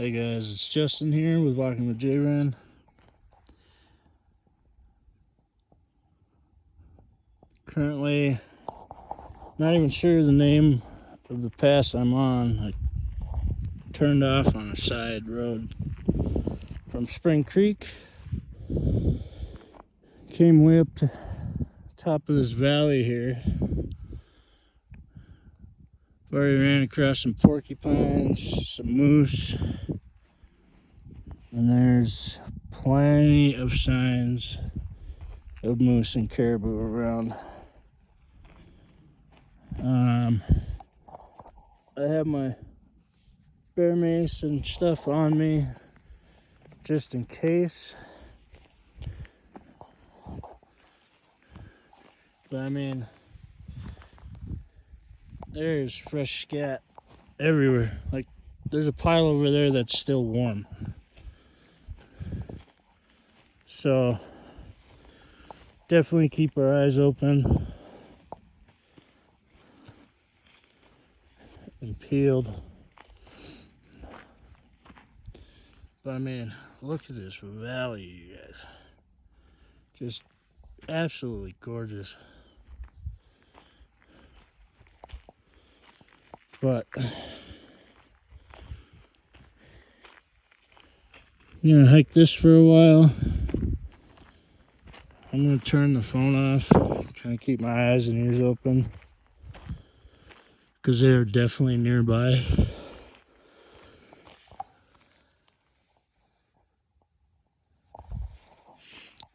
Hey guys, it's Justin here with Walking with J-Ren. Currently, not even sure the name of the pass I'm on. I turned off on a side road from Spring Creek. Came way up to top of this valley here. I've already ran across some porcupines, some moose, and there's plenty of signs of moose and caribou around. I have my bear mace and stuff on me just in case. But I mean, there's fresh scat everywhere. Like, there's a pile over there that's still warm. So, definitely keep our eyes open and peeled. But I mean, look at this valley, you guys. Just absolutely gorgeous. But I'm gonna hike this for a while. I'm gonna turn the phone off, kind of keep my eyes and ears open, because they are definitely nearby.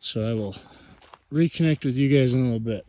So I will reconnect with you guys in a little bit.